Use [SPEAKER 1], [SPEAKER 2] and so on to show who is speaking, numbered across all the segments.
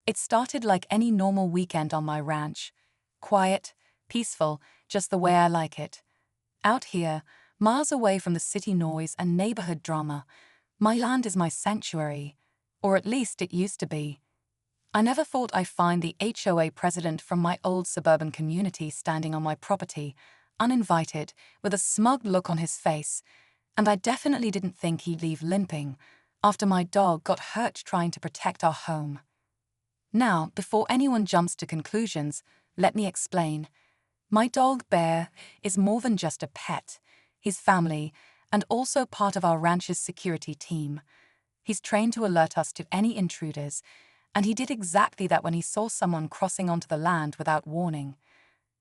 [SPEAKER 1] It started like any normal weekend on my ranch. Quiet, peaceful, just the way I like it. Out here, miles away from the city noise and neighborhood drama, my land is my sanctuary. Or at least it used to be. I never thought I'd find the HOA president from my old suburban community standing on my property, uninvited, with a smug look on his face, and I definitely didn't think he'd leave limping after my dog got hurt trying to protect our home. Now, before anyone jumps to conclusions, let me explain. My dog, Bear, is more than just a pet. He's family, and also part of our ranch's security team. He's trained to alert us to any intruders, and he did exactly that when he saw someone crossing onto the land without warning.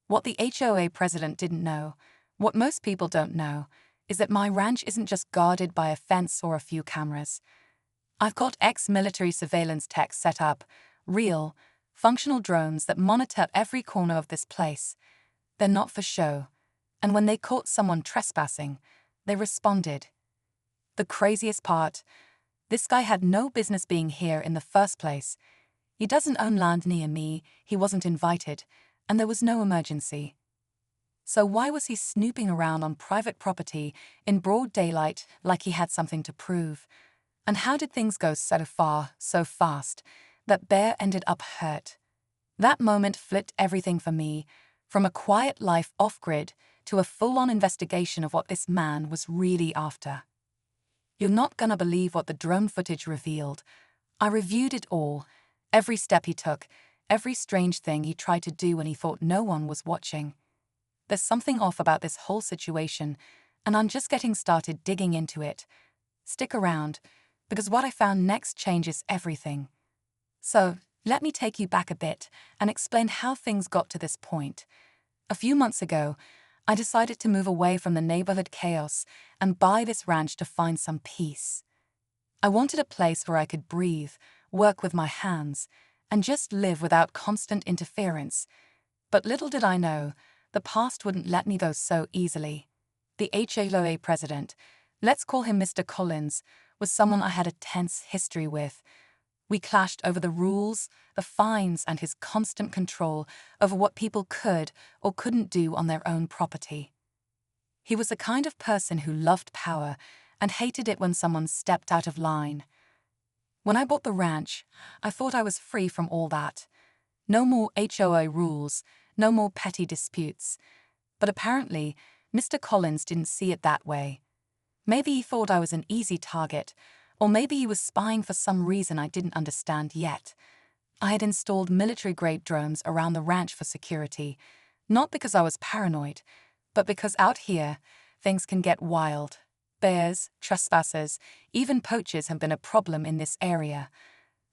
[SPEAKER 1] What the HOA president didn't know, what most people don't know, is that my ranch isn't just guarded by a fence or a few cameras. I've got ex-military surveillance tech set up, real, functional drones that monitor every corner of this place. They're not for show, and when they caught someone trespassing, they responded. The craziest part, this guy had no business being here in the first place. He doesn't own land near me, he wasn't invited, and there was no emergency. So why was he snooping around on private property in broad daylight like he had something to prove? And how did things go so far, so fast, that Bear ended up hurt? That moment flipped everything for me, from a quiet life off-grid to a full-on investigation of what this man was really after. You're not gonna believe what the drone footage revealed. I reviewed it all, every step he took, every strange thing he tried to do when he thought no one was watching. There's something off about this whole situation, and I'm just getting started digging into it. Stick around, because what I found next changes everything. So, let me take you back a bit and explain how things got to this point. A few months ago, I decided to move away from the neighborhood chaos and buy this ranch to find some peace. I wanted a place where I could breathe, work with my hands, and just live without constant interference. But little did I know, the past wouldn't let me go so easily. The HOA president, let's call him Mr. Collins, was someone I had a tense history with. We clashed over the rules, the fines, and his constant control over what people could or couldn't do on their own property. He was the kind of person who loved power and hated it when someone stepped out of line. When I bought the ranch, I thought I was free from all that. No more HOA rules, no more petty disputes. But apparently, Mr. Collins didn't see it that way. Maybe he thought I was an easy target, or maybe he was spying for some reason I didn't understand yet. I had installed military-grade drones around the ranch for security, not because I was paranoid, but because out here, things can get wild. Bears, trespassers, even poachers have been a problem in this area.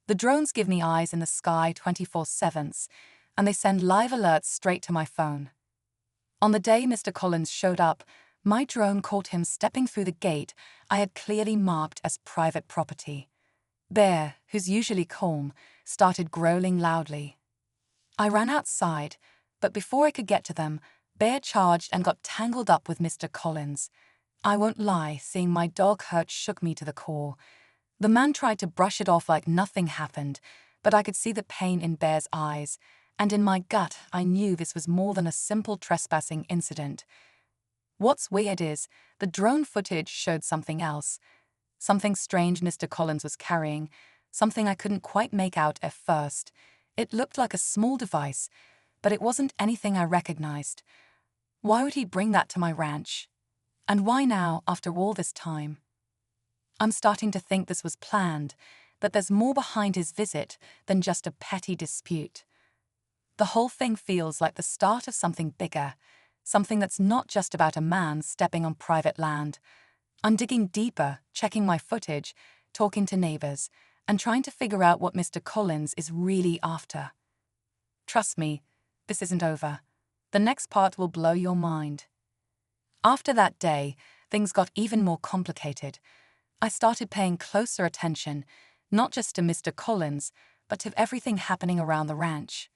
[SPEAKER 1] The drones give me eyes in the sky 24/7, and they send live alerts straight to my phone. On the day Mr. Collins showed up, my drone caught him stepping through the gate I had clearly marked as private property. Bear, who's usually calm, started growling loudly. I ran outside, but before I could get to them, Bear charged and got tangled up with Mr. Collins. I won't lie, seeing my dog hurt shook me to the core. The man tried to brush it off like nothing happened, but I could see the pain in Bear's eyes, and in my gut I knew this was more than a simple trespassing incident. What's weird is, the drone footage showed something else. Something strange Mr. Collins was carrying, something I couldn't quite make out at first. It looked like a small device, but it wasn't anything I recognized. Why would he bring that to my ranch? And why now, after all this time? I'm starting to think this was planned, that there's more behind his visit than just a petty dispute. The whole thing feels like the start of something bigger, something that's not just about a man stepping on private land. I'm digging deeper, checking my footage, talking to neighbors, and trying to figure out what Mr. Collins is really after. Trust me, this isn't over. The next part will blow your mind. After that day, things got even more complicated. I started paying closer attention, not just to Mr. Collins, but to everything happening around the ranch.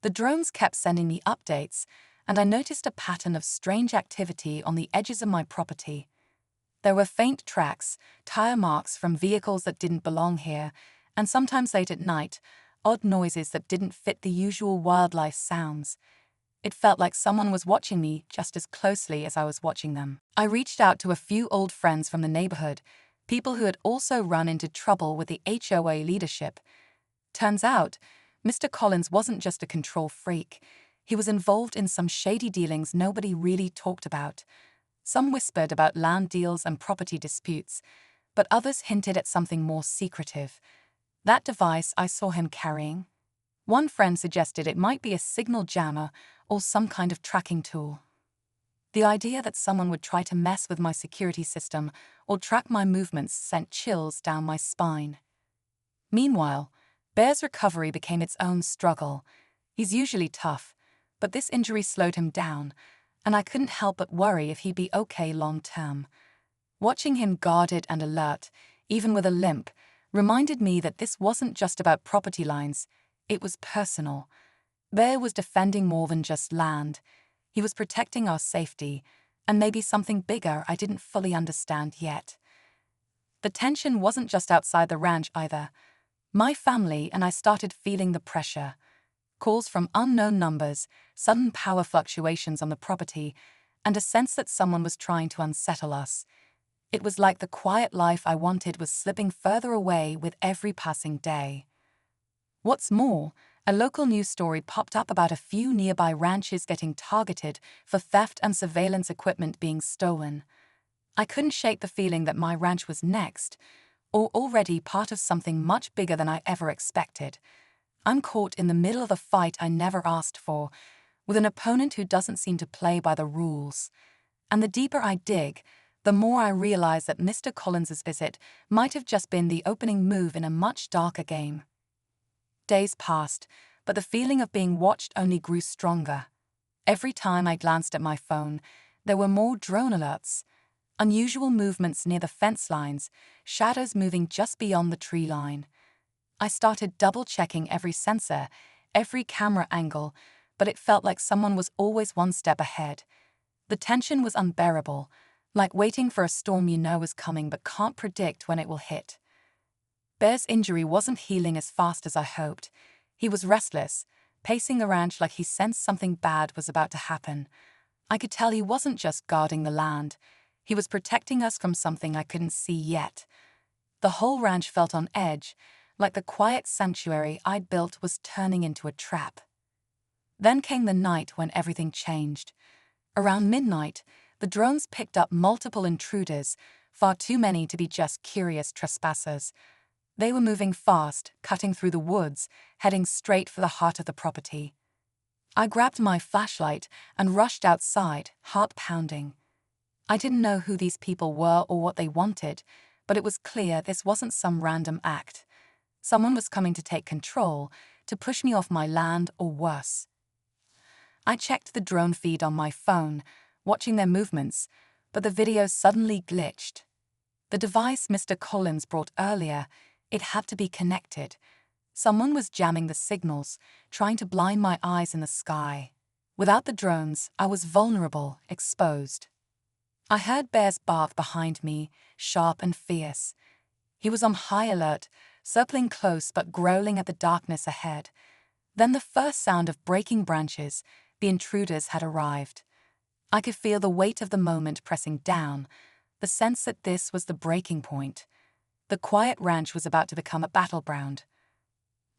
[SPEAKER 1] The drones kept sending me updates, and I noticed a pattern of strange activity on the edges of my property. There were faint tracks, tire marks from vehicles that didn't belong here, and sometimes late at night, odd noises that didn't fit the usual wildlife sounds. It felt like someone was watching me just as closely as I was watching them. I reached out to a few old friends from the neighborhood, people who had also run into trouble with the HOA leadership. Turns out, Mr. Collins wasn't just a control freak. He was involved in some shady dealings nobody really talked about. Some whispered about land deals and property disputes, but others hinted at something more secretive. That device I saw him carrying. One friend suggested it might be a signal jammer or some kind of tracking tool. The idea that someone would try to mess with my security system or track my movements sent chills down my spine. Meanwhile, Bear's recovery became its own struggle. He's usually tough, but this injury slowed him down, and I couldn't help but worry if he'd be okay long term. Watching him guarded and alert, even with a limp, reminded me that this wasn't just about property lines, it was personal. Bear was defending more than just land. He was protecting our safety, and maybe something bigger I didn't fully understand yet. The tension wasn't just outside the ranch either. My family and I started feeling the pressure. Calls from unknown numbers, sudden power fluctuations on the property, and a sense that someone was trying to unsettle us. It was like the quiet life I wanted was slipping further away with every passing day. What's more, a local news story popped up about a few nearby ranches getting targeted for theft and surveillance equipment being stolen. I couldn't shake the feeling that my ranch was next, or already part of something much bigger than I ever expected. I'm caught in the middle of a fight I never asked for, with an opponent who doesn't seem to play by the rules. And the deeper I dig, the more I realize that Mr. Collins's visit might have just been the opening move in a much darker game. Days passed, but the feeling of being watched only grew stronger. Every time I glanced at my phone, there were more drone alerts. Unusual movements near the fence lines, shadows moving just beyond the tree line. I started double-checking every sensor, every camera angle, but it felt like someone was always one step ahead. The tension was unbearable, like waiting for a storm you know is coming but can't predict when it will hit. Bear's injury wasn't healing as fast as I hoped. He was restless, pacing the ranch like he sensed something bad was about to happen. I could tell he wasn't just guarding the land. He was protecting us from something I couldn't see yet. The whole ranch felt on edge, like the quiet sanctuary I'd built was turning into a trap. Then came the night when everything changed. Around midnight, the drones picked up multiple intruders, far too many to be just curious trespassers. They were moving fast, cutting through the woods, heading straight for the heart of the property. I grabbed my flashlight and rushed outside, heart pounding. I didn't know who these people were or what they wanted, but it was clear this wasn't some random act. Someone was coming to take control, to push me off my land or worse. I checked the drone feed on my phone, watching their movements, but the video suddenly glitched. The device Mr. Collins brought earlier, it had to be connected. Someone was jamming the signals, trying to blind my eyes in the sky. Without the drones, I was vulnerable, exposed. I heard Bear's bark behind me, sharp and fierce. He was on high alert, circling close but growling at the darkness ahead. Then the first sound of breaking branches, the intruders had arrived. I could feel the weight of the moment pressing down, the sense that this was the breaking point. The quiet ranch was about to become a battleground.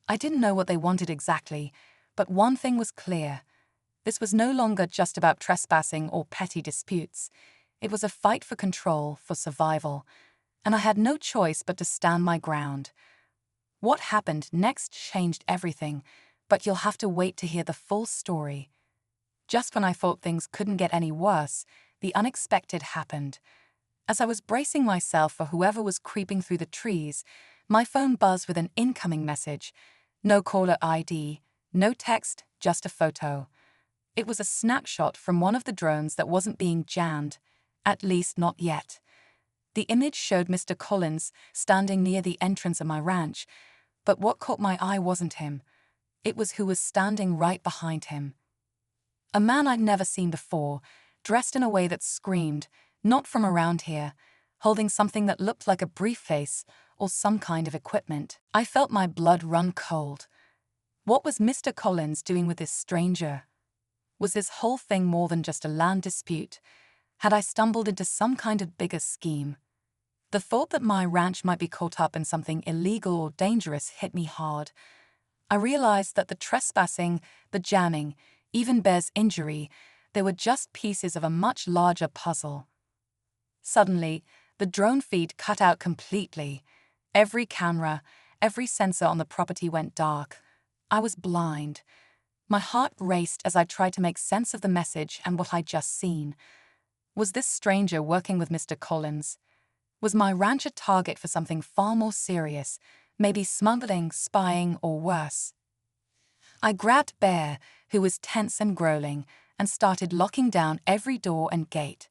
[SPEAKER 1] I didn't know what they wanted exactly, but one thing was clear. This was no longer just about trespassing or petty disputes. It was a fight for control, for survival, and I had no choice but to stand my ground. What happened next changed everything, but you'll have to wait to hear the full story. Just when I thought things couldn't get any worse, the unexpected happened. As I was bracing myself for whoever was creeping through the trees, my phone buzzed with an incoming message. No caller ID, no text, just a photo. It was a snapshot from one of the drones that wasn't being jammed, at least not yet. The image showed Mr. Collins standing near the entrance of my ranch, but what caught my eye wasn't him. It was who was standing right behind him. A man I'd never seen before, dressed in a way that screamed, not from around here, holding something that looked like a briefcase or some kind of equipment. I felt my blood run cold. What was Mr. Collins doing with this stranger? Was this whole thing more than just a land dispute? Had I stumbled into some kind of bigger scheme? The thought that my ranch might be caught up in something illegal or dangerous hit me hard. I realized that the trespassing, the jamming, even Bear's injury, they were just pieces of a much larger puzzle. Suddenly, the drone feed cut out completely. Every camera, every sensor on the property went dark. I was blind. My heart raced as I tried to make sense of the message and what I'd just seen. Was this stranger working with Mr. Collins? Was my ranch a target for something far more serious, maybe smuggling, spying, or worse? I grabbed Bear, who was tense and growling, and started locking down every door and gate.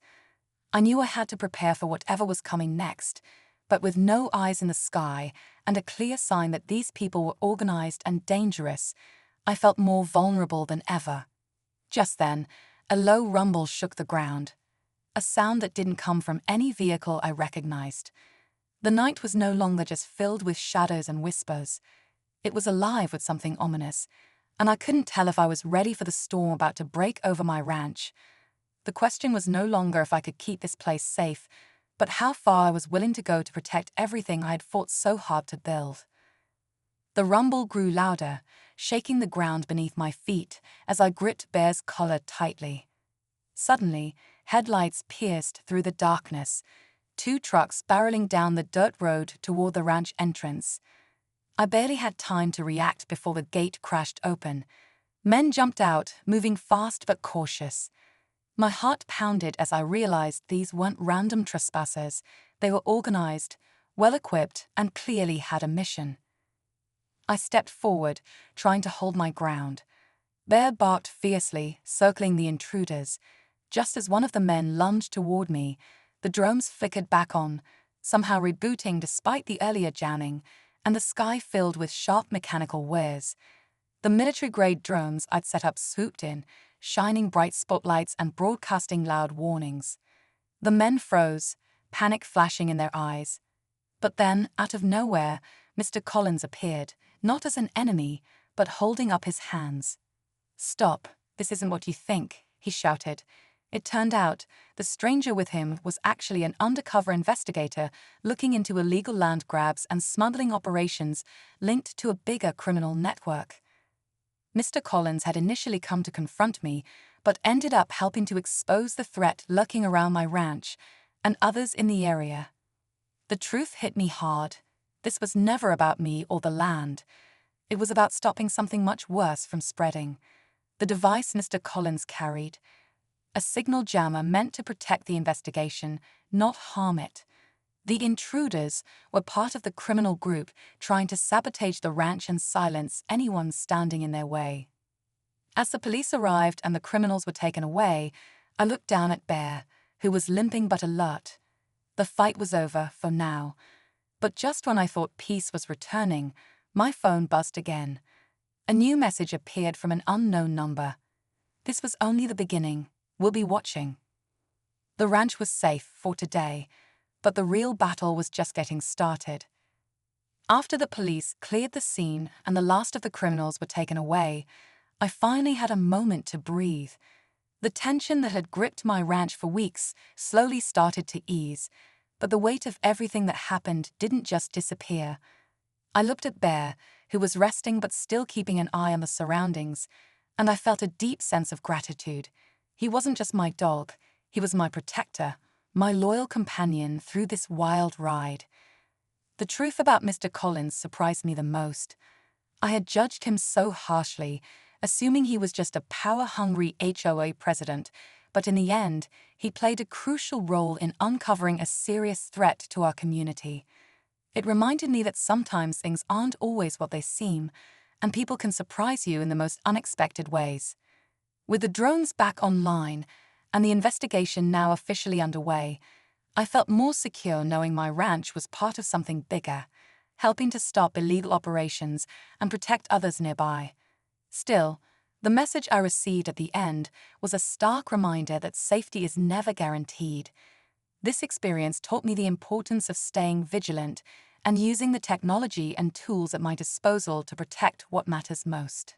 [SPEAKER 1] I knew I had to prepare for whatever was coming next, but with no eyes in the sky and a clear sign that these people were organized and dangerous, I felt more vulnerable than ever. Just then, a low rumble shook the ground, a sound that didn't come from any vehicle I recognized. The night was no longer just filled with shadows and whispers. It was alive with something ominous, and I couldn't tell if I was ready for the storm about to break over my ranch. The question was no longer if I could keep this place safe, but how far I was willing to go to protect everything I had fought so hard to build. The rumble grew louder, shaking the ground beneath my feet as I gripped Bear's collar tightly. Suddenly, headlights pierced through the darkness, 2 trucks barreling down the dirt road toward the ranch entrance. I barely had time to react before the gate crashed open. Men jumped out, moving fast but cautious. My heart pounded as I realized these weren't random trespassers. They were organized, well-equipped, and clearly had a mission. I stepped forward, trying to hold my ground. Bear barked fiercely, circling the intruders. Just as one of the men lunged toward me, the drones flickered back on, somehow rebooting despite the earlier jamming, and the sky filled with sharp mechanical whirs. The military-grade drones I'd set up swooped in, shining bright spotlights and broadcasting loud warnings. The men froze, panic flashing in their eyes. But then, out of nowhere, Mr. Collins appeared, not as an enemy, but holding up his hands. "Stop, this isn't what you think," he shouted. It turned out, the stranger with him was actually an undercover investigator looking into illegal land grabs and smuggling operations linked to a bigger criminal network. Mr. Collins had initially come to confront me, but ended up helping to expose the threat lurking around my ranch and others in the area. The truth hit me hard. This was never about me or the land. It was about stopping something much worse from spreading. The device Mr. Collins carried, a signal jammer meant to protect the investigation, not harm it. The intruders were part of the criminal group trying to sabotage the ranch and silence anyone standing in their way. As the police arrived and the criminals were taken away, I looked down at Bear, who was limping but alert. The fight was over, for now. But just when I thought peace was returning, my phone buzzed again. A new message appeared from an unknown number. "This was only the beginning. We'll be watching." The ranch was safe for today, but the real battle was just getting started. After the police cleared the scene and the last of the criminals were taken away, I finally had a moment to breathe. The tension that had gripped my ranch for weeks slowly started to ease, but the weight of everything that happened didn't just disappear. I looked at Bear, who was resting but still keeping an eye on the surroundings, and I felt a deep sense of gratitude. He wasn't just my dog, he was my protector, my loyal companion through this wild ride. The truth about Mr. Collins surprised me the most. I had judged him so harshly, assuming he was just a power-hungry HOA president, but in the end, he played a crucial role in uncovering a serious threat to our community. It reminded me that sometimes things aren't always what they seem, and people can surprise you in the most unexpected ways. With the drones back online and the investigation now officially underway, I felt more secure knowing my ranch was part of something bigger, helping to stop illegal operations and protect others nearby. Still, the message I received at the end was a stark reminder that safety is never guaranteed. This experience taught me the importance of staying vigilant and using the technology and tools at my disposal to protect what matters most.